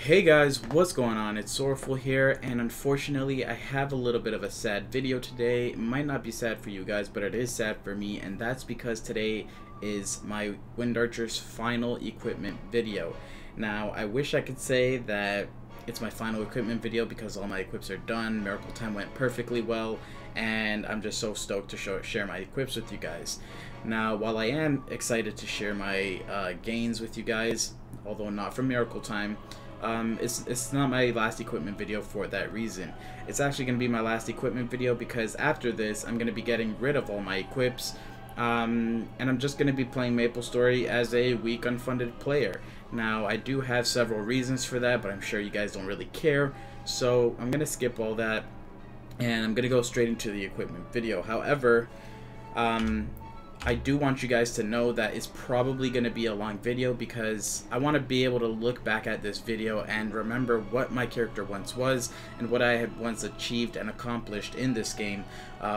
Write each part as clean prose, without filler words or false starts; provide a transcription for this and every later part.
Hey guys, what's going on? It's SORROWFUL here, and unfortunately I have a little bit of a sad video today. It might not be sad for you guys, but it is sad for me, and that's because today is my Wind Archer's final equipment video. Now, I wish I could say that it's my final equipment video because all my equips are done, Miracle Time went perfectly well, and I'm just so stoked to share my equips with you guys. Now, while I am excited to share my gains with you guys, although not from Miracle Time, it's not my last equipment video for that reason. It's actually going to be my last equipment video because after this I'm going to be getting rid of all my equips, and I'm just going to be playing MapleStory as a weak unfunded player. Now, I do have several reasons for that, but I'm sure you guys don't really care, so I'm going to skip all that and I'm going to go straight into the equipment video. However, I do want you guys to know that it's probably going to be a long video because I want to be able to look back at this video and remember what my character once was and what I had once achieved and accomplished in this game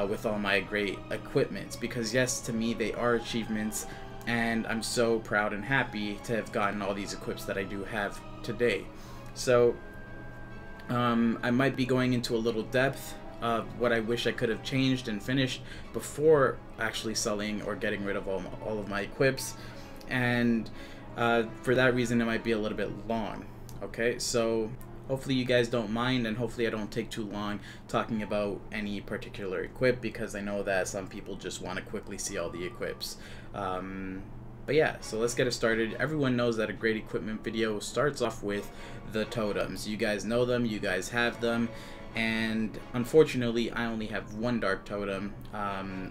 with all my great equipments. Because yes, to me they are achievements, and I'm so proud and happy to have gotten all these equips that I do have today. So I might be going into a little depth of what I wish I could have changed and finished before actually selling or getting rid of all of my equips, and for that reason it might be a little bit long. Okay, so hopefully you guys don't mind, and hopefully I don't take too long talking about any particular equip because I know that some people just want to quickly see all the equips. But yeah, so let's get it started. Everyone knows that a great equipment video starts off with the totems. You guys know them, you guys have them. And unfortunately, I only have one dark totem.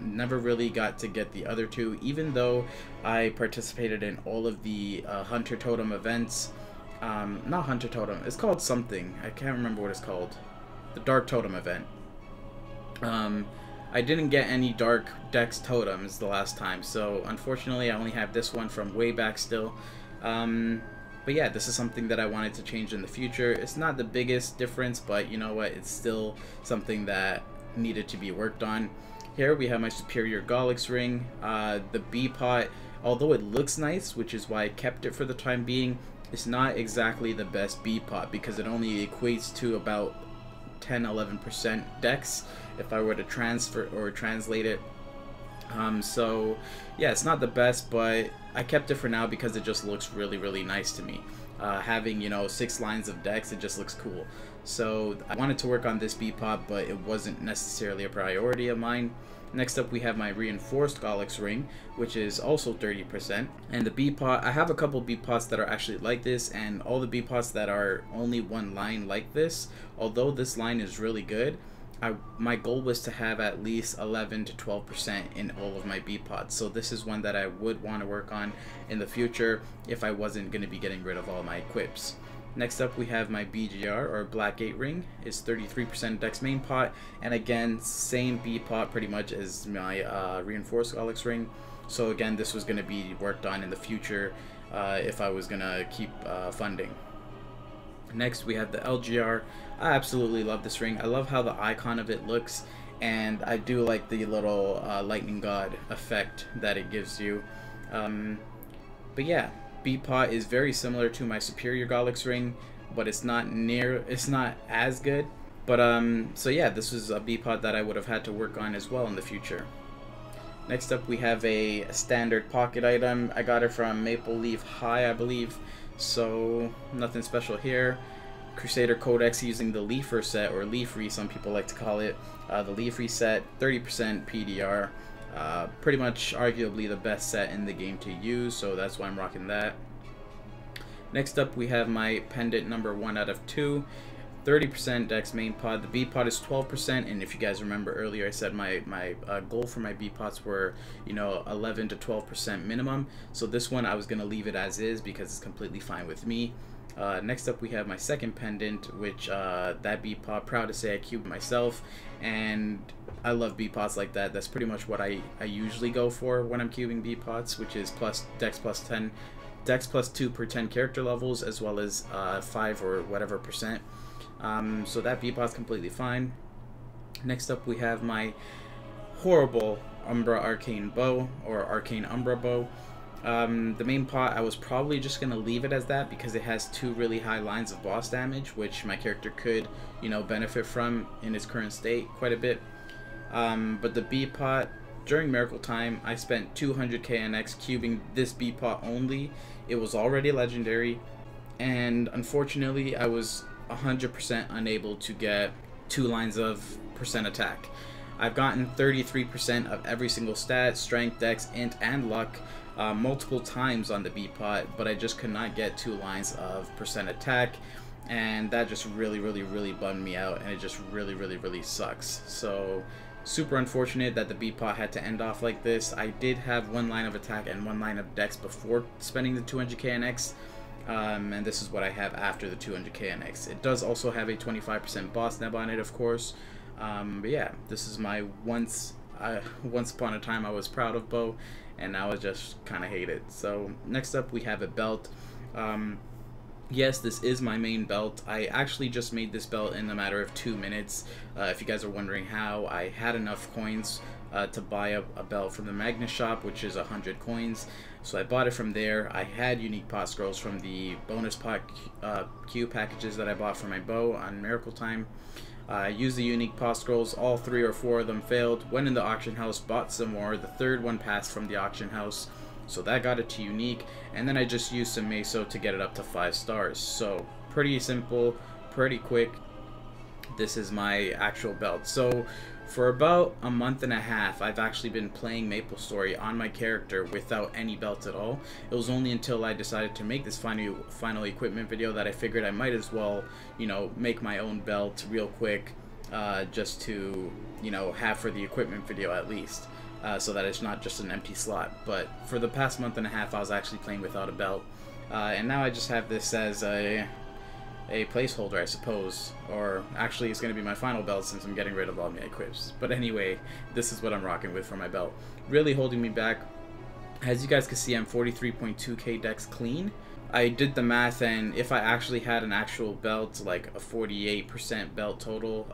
Never really got to get the other two, even though I participated in all of the Hunter Totem events. Not Hunter Totem, it's called something. I can't remember what it's called. The Dark Totem event. I didn't get any Dark Dex Totems the last time, so unfortunately I only have this one from way back still. But yeah, this is something that I wanted to change in the future. It's not the biggest difference, but you know what, it's still something that needed to be worked on. Here we have my Superior Goggles ring. The B pot, although it looks nice, which is why I kept it for the time being, it's not exactly the best B pot because it only equates to about 10-11% dex if I were to transfer or translate it. So yeah, it's not the best, but I kept it for now because it just looks really nice to me. Having, you know, 6 lines of dex, it just looks cool. So I wanted to work on this B-pot, but it wasn't necessarily a priority of mine. Next up we have my Reinforced Goggles ring, which is also 30%. And the B-pot, I have a couple B-pots that are actually like this, and all the B-pots that are only one line like this. Although this line is really good, my goal was to have at least 11 to 12% in all of my B-pots, so this is one that I would want to work on in the future if I wasn't going to be getting rid of all my equips. Next up we have my BGR, or Black Gate ring. It's 33% dex main pot, and again same B-pot pretty much as my Reinforced Goggles ring. So again, this was going to be worked on in the future if I was going to keep funding. Next we have the LGR. I absolutely love this ring. I love how the icon of it looks, and I do like the little lightning god effect that it gives you. But yeah, B-pot is very similar to my Superior Goggles ring, but it's not as good. But so yeah, this is a B-pot that I would have had to work on as well in the future. Next up we have a standard pocket item. I got it from Maple Leaf High, I believe, so nothing special here. Crusader Codex using the Leaf Reset, or Leaf Re some people like to call it. The Leaf Reset, 30% PDR. Pretty much arguably the best set in the game to use, so that's why I'm rocking that. Next up we have my Pendant number 1 out of 2. 30% dex main pod. The B pot is 12%, and if you guys remember earlier I said my goal for my B pots were, you know, 11 to 12% minimum. So this one I was gonna leave it as is because it's completely fine with me. Next up we have my second pendant, which that B pot, proud to say I cubed myself, and I love B pots like that. That's pretty much what I usually go for when I'm cubing B pots, which is dex plus 10, dex plus 2 per 10 character levels, as well as 5 or whatever percent. So that B-pot's completely fine. Next up we have my horrible Umbra Arcane Bow, or Arcane Umbra Bow. The main pot, I was probably just going to leave it as that because it has 2 really high lines of boss damage, which my character could, you know, benefit from in its current state quite a bit. But the B pot, during Miracle Time, I spent 200 KNX cubing this B pot only. It was already legendary, and unfortunately I was 100% unable to get 2 lines of percent attack. I've gotten 33% of every single stat, strength, dex, int, and luck multiple times on the B pot, but I just could not get 2 lines of percent attack, and that just really bummed me out, and it just really sucks. So super unfortunate that the B pot had to end off like this. I did have 1 line of attack and 1 line of dex before spending the 200 KNX, and this is what I have after the 200 KNX. It does also have a 25% boss neb on it, of course. But yeah, this is my once upon a time I was proud of bow, and now I just kind of hate it. So next up we have a belt. Yes, this is my main belt. I actually just made this belt in a matter of 2 minutes. If you guys are wondering how, I had enough coins to buy a belt from the Magnus shop, which is 100 coins. So I bought it from there. I had unique pot scrolls from the bonus pot Q packages that I bought for my bow on Miracle Time. I used the unique pot scrolls. All 3 or 4 of them failed. Went in the auction house, bought some more. The 3rd one passed from the auction house, so that got it to unique, and then I just used some meso to get it up to 5 stars. So pretty simple, pretty quick. This is my actual belt. So for about a month and a half, I've actually been playing MapleStory on my character without any belt at all. It was only until I decided to make this final equipment video that I figured I might as well, you know, make my own belt real quick, just to, you know, have for the equipment video at least. So that it's not just an empty slot. But for the past month and a half, I was actually playing without a belt, and now I just have this as a placeholder, I suppose, or actually it's going to be my final belt since I'm getting rid of all my equips. But anyway, this is what I'm rocking with for my belt. Really holding me back. As you guys can see, I'm 43.2k dex clean. I did the math, and if I actually had an actual belt, like a 48% belt total,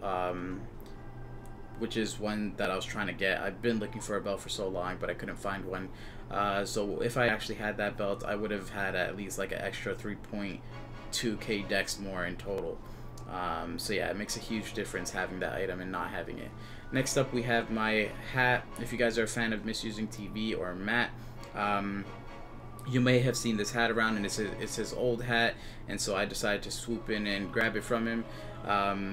which is one that I was trying to get. I've been looking for a belt for so long, but I couldn't find one. So if I actually had that belt, I would have had at least like an extra 3.2k dex more in total. So yeah, it makes a huge difference having that item and not having it. Next up, we have my hat. If you guys are a fan of Misusing TV or Matt, you may have seen this hat around, and it's his old hat, and so I decided to swoop in and grab it from him.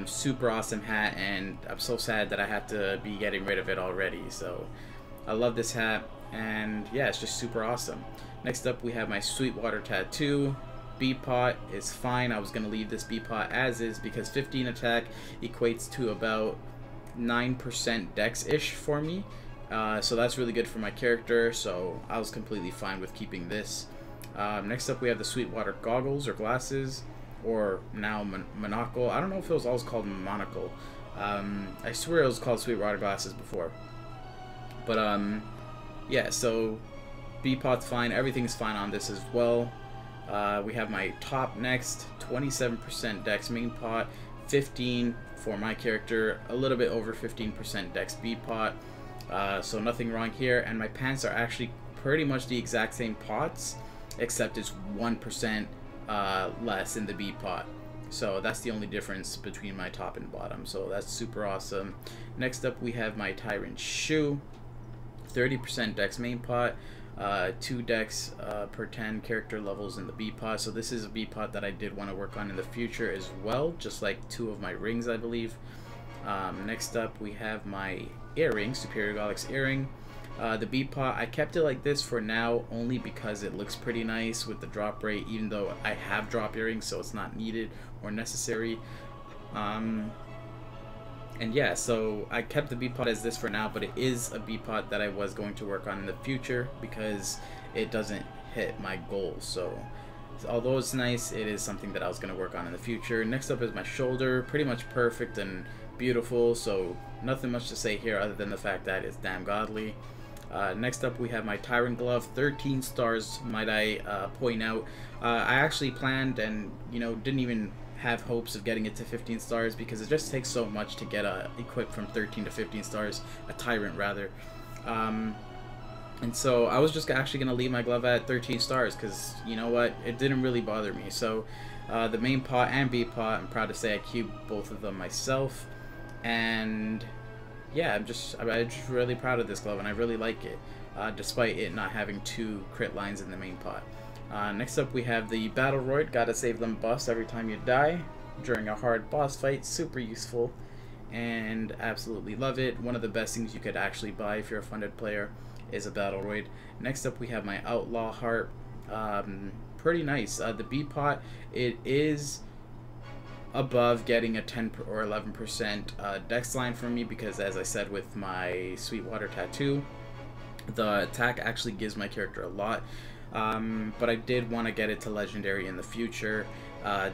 Super awesome hat, and I'm so sad that I have to be getting rid of it already. So I love this hat, and yeah, it's just super awesome. Next up, we have my Sweetwater tattoo. B-pot is fine. I was going to leave this B-pot as is because 15 attack equates to about 9% dex-ish for me. So that's really good for my character, so I was completely fine with keeping this. Next up, we have the Sweetwater Goggles or glasses, or now monocle. I don't know if it was always called monocle. I swear it was called Sweetwater glasses before. But yeah, so B-pot's fine. Everything's fine on this as well. We have my top next, 27% dex main pot, 15 for my character, a little bit over 15% dex B-pot. So nothing wrong here, and my pants are actually pretty much the exact same pots, except it's 1% less in the B pot. So that's the only difference between my top and bottom, so that's super awesome. Next up, we have my Tyrant Shoe, 30% dex main pot, 2 dex per 10 character levels in the B pot. So this is a B pot that I did want to work on in the future as well, just like 2 of my rings, I believe. Next up, we have my earring, Superior Goggles earring. The B pot, I kept it like this for now only because it looks pretty nice with the drop rate, even though I have drop earrings, so it's not needed or necessary. And yeah, so I kept the B pot as this for now, but it is a B pot that I was going to work on in the future because it doesn't hit my goals. So although it's nice, it is something that I was going to work on in the future. Next up is my shoulder, pretty much perfect and beautiful, so nothing much to say here other than the fact that it's damn godly. Next up, we have my Tyrant Glove, 13 stars, might I point out. I actually planned and, you know, didn't even have hopes of getting it to 15 stars because it just takes so much to get equipped from 13 to 15 stars, a Tyrant rather. And so I was just actually going to leave my glove at 13 stars because, you know what, it didn't really bother me. So the main pot and B pot, I'm proud to say I cubed both of them myself. And yeah, I'm just really proud of this glove, and I really like it, despite it not having 2 crit lines in the main pot. Next up we have the Battle Droid. Gotta save them buffs every time you die during a hard boss fight. Super useful and absolutely love it. One of the best things you could actually buy if you're a funded player is a Battle Droid. Next up we have my Outlaw Heart. Pretty nice. The B pot, it is above getting a 10 or 11% dex line from me because, as I said, with my Sweetwater tattoo, the attack actually gives my character a lot. But I did want to get it to legendary in the future,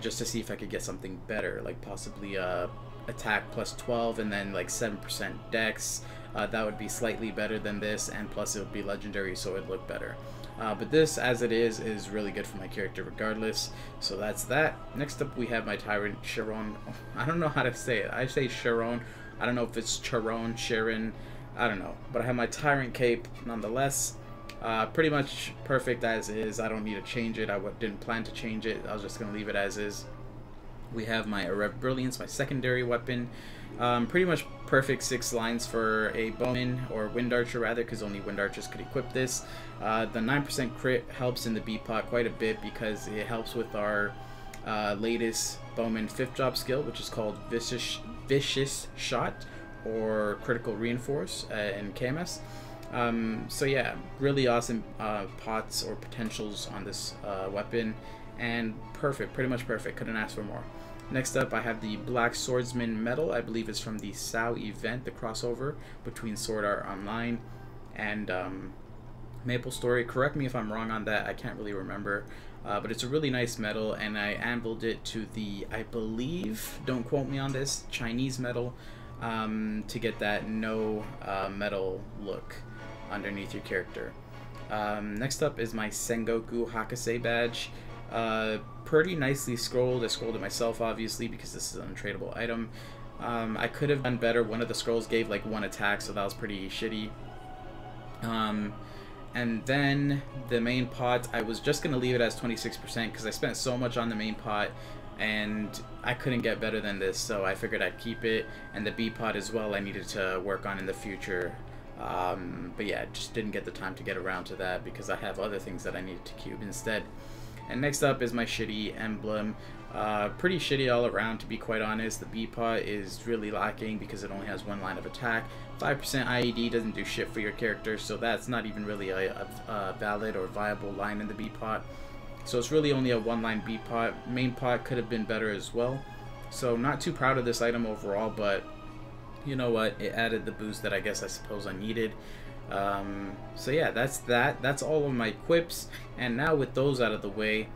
just to see if I could get something better, like possibly attack plus 12 and then like 7% dex. That would be slightly better than this, and plus it would be legendary, so it would look better. But this, as it is really good for my character regardless. So that's that. Next up we have my Tyrant Sharon. Oh, I don't know how to say it. I say Sharon. I don't know if it's Charon, Sharon. I don't know. But I have my Tyrant Cape nonetheless. Pretty much perfect as is. I don't need to change it. I didn't plan to change it. I was just going to leave it as is. We have my Irrev Brilliance, my secondary weapon. Pretty much perfect 6 lines for a bowman, or wind archer rather, because only wind archers could equip this. The 9% crit helps in the B pot quite a bit because it helps with our latest bowman 5th job skill, which is called Vicious Shot or Critical Reinforce in KMS. So yeah, really awesome pots or potentials on this weapon, and perfect, pretty much perfect. Couldn't ask for more. Next up I have the Black Swordsman medal. I believe it's from the SOW event, the crossover between Sword Art Online and Maple Story. Correct me if I'm wrong on that, I can't really remember. But it's a really nice medal, and I anviled it to the, I believe, don't quote me on this, Chinese medal, to get that no metal look underneath your character. Next up is my Sengoku Hakase badge. Pretty nicely scrolled. I scrolled it myself, obviously, because this is an untradeable item. I could have done better. One of the scrolls gave like 1 attack, so that was pretty shitty. And then the main pot, I was just going to leave it as 26% because I spent so much on the main pot and I couldn't get better than this, so I figured I'd keep it. And the B pot as well, I needed to work on in the future. But yeah, just didn't get the time to get around to that because I have other things that I needed to cube instead. And next up is my shitty emblem. Pretty shitty all around, to be quite honest. The B pot is really lacking because it only has 1 line of attack. 5% IED doesn't do shit for your character, so that's not even really a valid or viable line in the B pot. So it's really only a 1-line B pot. Main pot could have been better as well. So not too proud of this item overall, but you know what? It added the boost that I suppose I needed. So yeah, that's that. That's all of my equips. And now with those out of the way,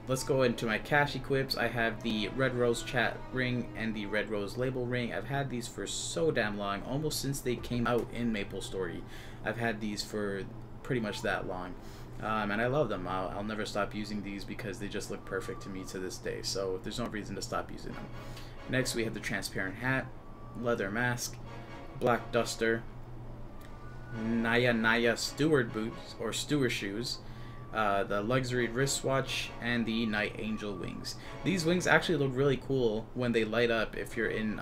let's go into my cash equips. I have the Red Rose chat ring and the Red Rose label ring. I've had these for so damn long, almost since they came out in Maple Story. I've had these for pretty much that long. And I love them. I'll never stop using these because they just look perfect to me to this day. So there's no reason to stop using them. Next we have the transparent hat, leather mask, black duster, Naya steward boots or steward shoes, the luxury wristwatch, and the Night Angel wings. These wings actually look really cool when they light up. If you're in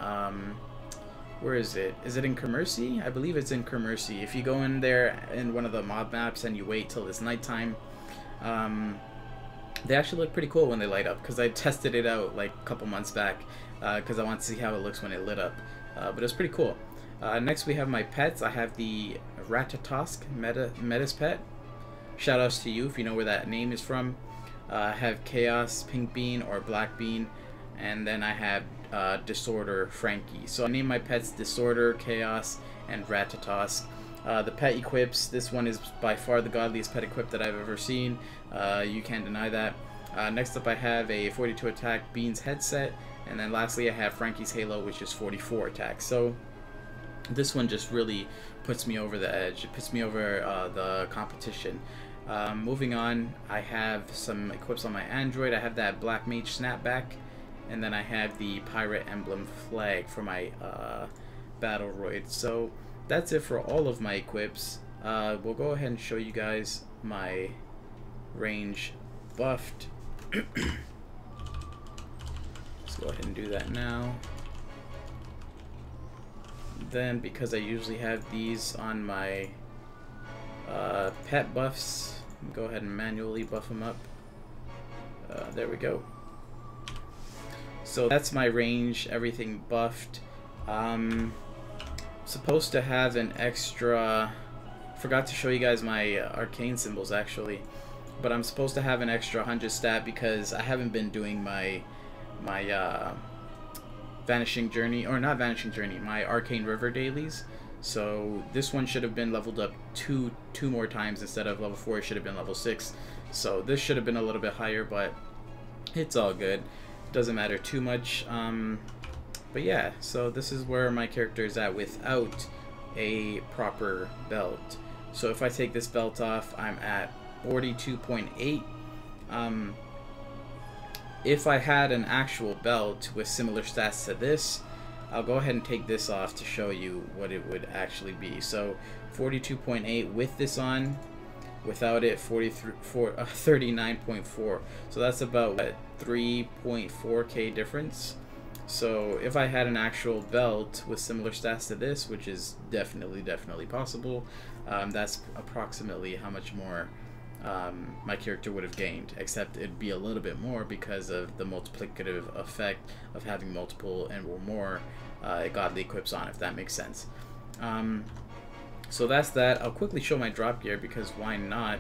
where is it? Is it in Commercy? I believe it's in Commercy. If you go in there in one of the mob maps and you wait till it's nighttime, they actually look pretty cool when they light up, because I tested it out like a couple months back because I want to see how it looks when it lit up. But it's pretty cool. Next we have my pets. I have the Ratatosk Metis pet. Shoutouts to you if you know where that name is from. I have Chaos Pink Bean or Black Bean, and then I have Disorder Frankie. So I named my pets Disorder, Chaos, and Ratatosk. The pet equips, this one is by far the godliest pet equip that I've ever seen. You can't deny that. Next up I have a 42 attack Bean's headset, and then lastly I have Frankie's Halo, which is 44 attack. So this one just really puts me over the edge. It puts me over the competition. Moving on, I have some equips on my Android. I have that Black Mage snapback, and then I have the Pirate Emblem flag for my Battle Droid. So that's it for all of my equips. we'll go ahead and show you guys my range buffed. Let's go ahead and do that now. Then, because I usually have these on my pet buffs, go ahead and manually buff them up. There we go. So that's my range, everything buffed. Supposed to have an extra, forgot to show you guys my arcane symbols actually, but I'm supposed to have an extra 100 stat because I haven't been doing my Vanishing Journey, or not Vanishing Journey, my Arcane River dailies. So this one should have been leveled up two more times. Instead of level 4, it should have been level 6. So this should have been a little bit higher, but it's all good. Doesn't matter too much. But yeah, so this is where my character is at without a proper belt. So if I take this belt off, I'm at 42.8. If I had an actual belt with similar stats to this, I'll go ahead and take this off to show you what it would actually be. So 42.8 with this on, without it 39.4. So that's about what, 3.4k difference. So if I had an actual belt with similar stats to this, which is definitely possible, that's approximately how much more my character would have gained, except it'd be a little bit more because of the multiplicative effect of having multiple and or more godly equips on, if that makes sense. So that's that. I'll quickly show my drop gear because why not?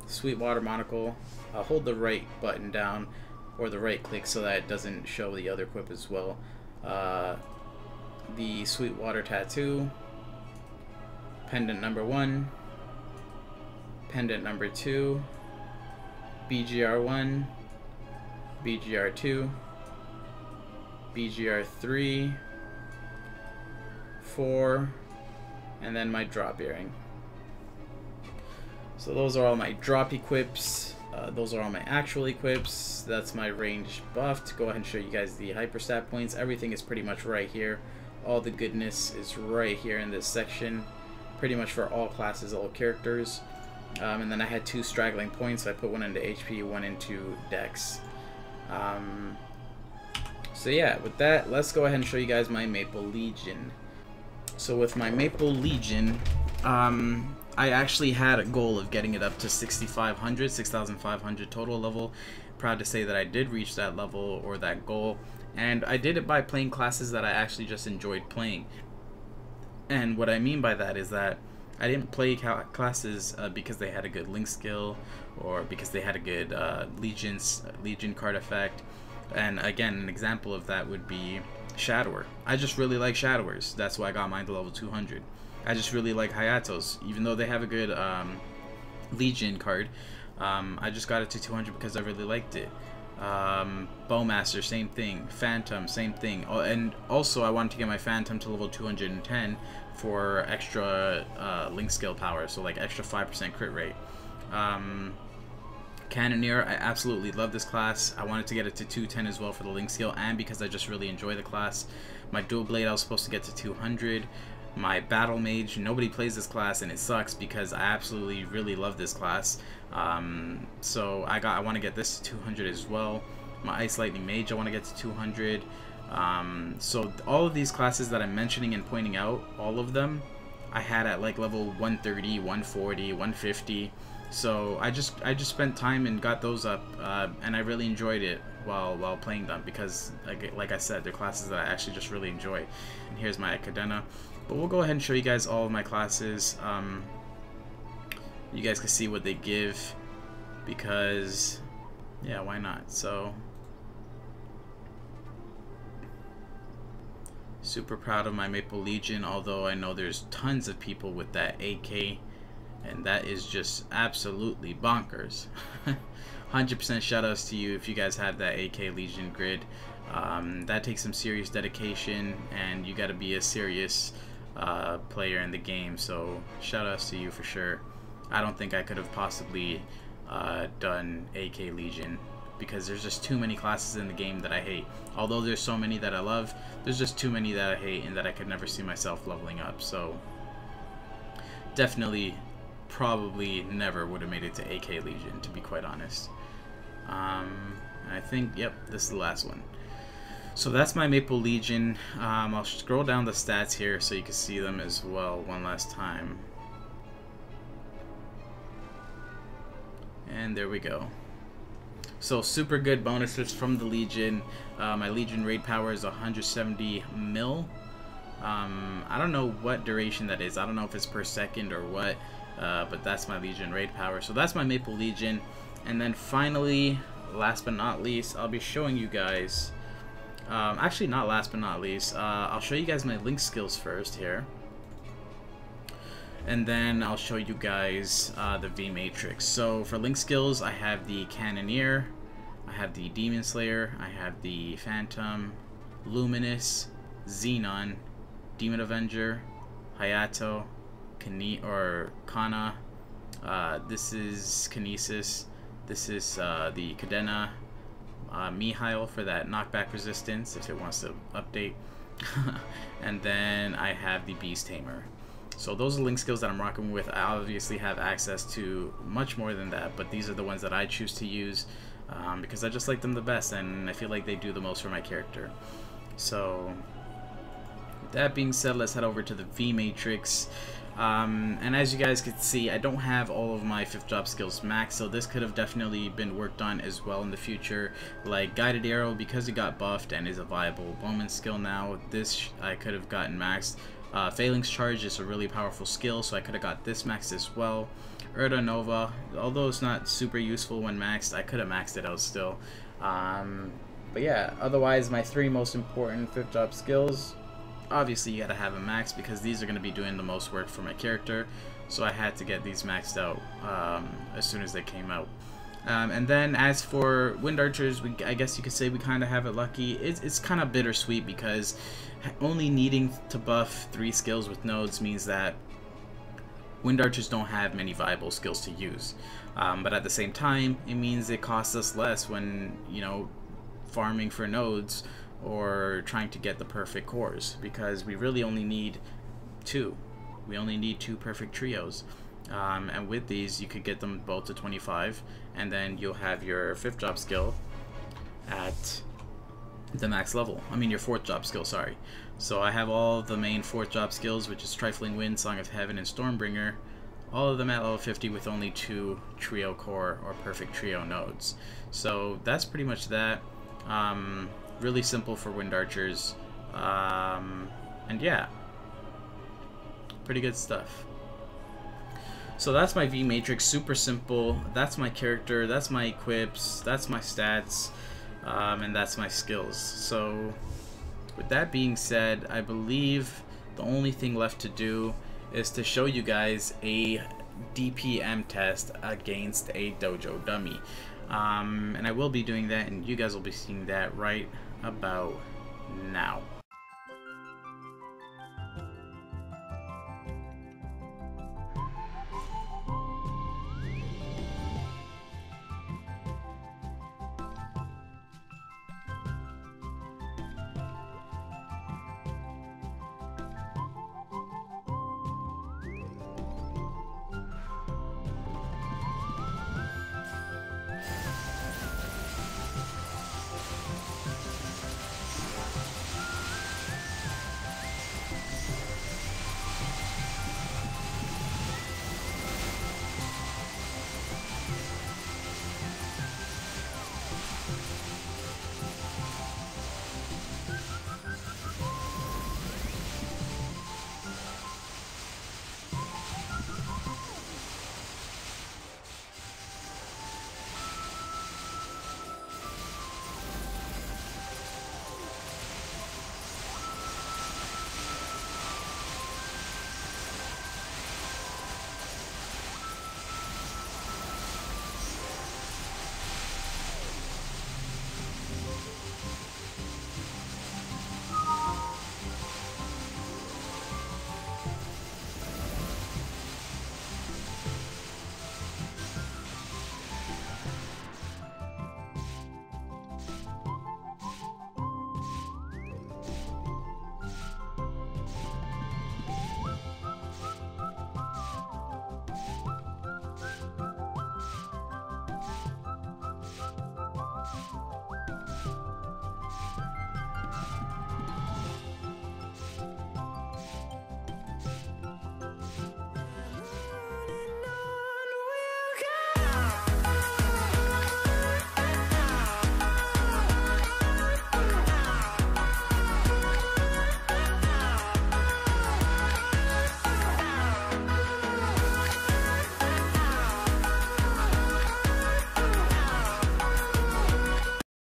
Sweetwater monocle. I'll hold the right button down or the right click so that it doesn't show the other equip as well. The Sweetwater tattoo, pendant number 1, pendant number 2, BGR1, BGR2, BGR3, 4, and then my drop earring. So those are all my drop equips. Those are all my actual equips. That's my range buffed. Go ahead and show you guys the hyperstat points. Everything is pretty much right here. All the goodness is right here in this section, pretty much for all classes, all characters. And then I had 2 straggling points. So I put one into HP, one into Dex. So yeah, with that, let's go ahead and show you guys my Maple Legion. So with my Maple Legion, I actually had a goal of getting it up to 6,500 total level. Proud to say that I did reach that level, or that goal, and I did it by playing classes that I actually just enjoyed playing. And what I mean by that is that I didn't play classes because they had a good link skill or because they had a good Legion card effect. And again, an example of that would be Shadower. I just really like Shadowers. That's why I got mine to level 200. I just really like Hayatos, even though they have a good Legion card. I just got it to 200 because I really liked it. Bowmaster, same thing. Phantom, same thing. Oh, and also I wanted to get my Phantom to level 210 for extra link skill power, so like extra 5% crit rate. Cannoneer, I absolutely love this class. I wanted to get it to 210 as well for the link skill, and because I just really enjoy the class. My dual blade, I was supposed to get to 200. My Battle Mage, nobody plays this class and it sucks because I absolutely really love this class. So I want to get this to 200 as well. My Ice Lightning Mage, I want to get to 200. So all of these classes that I'm mentioning and pointing out, all of them I had at like level 130, 140, 150. So I just spent time and got those up, and I really enjoyed it while playing them because, like I said, they're classes that I actually just really enjoy. And here's my Cadena. But we'll go ahead and show you guys all of my classes. You guys can see what they give because, yeah, why not? So, super proud of my Maple Legion, although I know there's tons of people with that AK, and that is just absolutely bonkers. 100% shoutouts to you if you guys have that AK Legion grid. That takes some serious dedication, and you got to be a serious player in the game, so shoutouts to you for sure. I don't think I could have possibly done AK Legion because there's just too many classes in the game that I hate. Although there's so many that I love, there's just too many that I hate and that I could never see myself leveling up. So definitely, probably never would have made it to AK Legion, to be quite honest. And I think, yep, this is the last one. So that's my Maple Legion. I'll scroll down the stats here so you can see them as well one last time. And there we go. So super good bonuses from the Legion. My Legion raid power is 170 mil. I don't know what duration that is. I don't know if it's per second or what, but that's my Legion raid power. So that's my Maple Legion. And then finally, last but not least, I'll be showing you guys, actually not last but not least, I'll show you guys my link skills first here. And then I'll show you guys the V Matrix. So for link skills, I have the Cannoneer, I have the Demon Slayer, I have the Phantom, Luminous, Xenon, Demon Avenger, Hayato, Kana. This is Kinesis. This is the Cadena, Mihail for that knockback resistance if it wants to update. And then I have the Beast Tamer. So those are link skills that I'm rocking with. I obviously have access to much more than that, but these are the ones that I choose to use because I just like them the best, and I feel like they do the most for my character. So with that being said, let's head over to the V Matrix. And as you guys can see, I don't have all of my 5th job skills maxed, so this could have definitely been worked on as well in the future. Like Guided Arrow, because it got buffed and is a viable bowman skill now, this I could have gotten maxed. Phalanx Charge is a really powerful skill, so I could have got this maxed as well. Urda Nova, although it's not super useful when maxed, I could have maxed it out still. But yeah, otherwise my 3 most important 5th job skills, obviously you gotta have them maxed because these are gonna be doing the most work for my character. So I had to get these maxed out as soon as they came out. And then as for Wind Archers, I guess you could say we kind of have it lucky. It's kind of bittersweet because only needing to buff 3 skills with nodes means that Wind Archers don't have many viable skills to use. But at the same time, it means it costs us less when, you know, farming for nodes or trying to get the perfect cores, because we really only need 2. We only need 2 perfect trios. And with these, you could get them both to 25, and then you'll have your 5th job skill at the max level. I mean your 4th job skill, sorry. So I have all the main 4th job skills, which is Trifling Wind, Song of Heaven, and Stormbringer, all of them at level 50 with only 2 trio core or perfect trio nodes. So that's pretty much that. Really simple for Wind Archers. And yeah, pretty good stuff. So that's my V Matrix, super simple. That's my character, that's my equips, that's my stats, and that's my skills. So with that being said, I believe the only thing left to do is to show you guys a DPM test against a dojo dummy. And I will be doing that, and you guys will be seeing that right about now.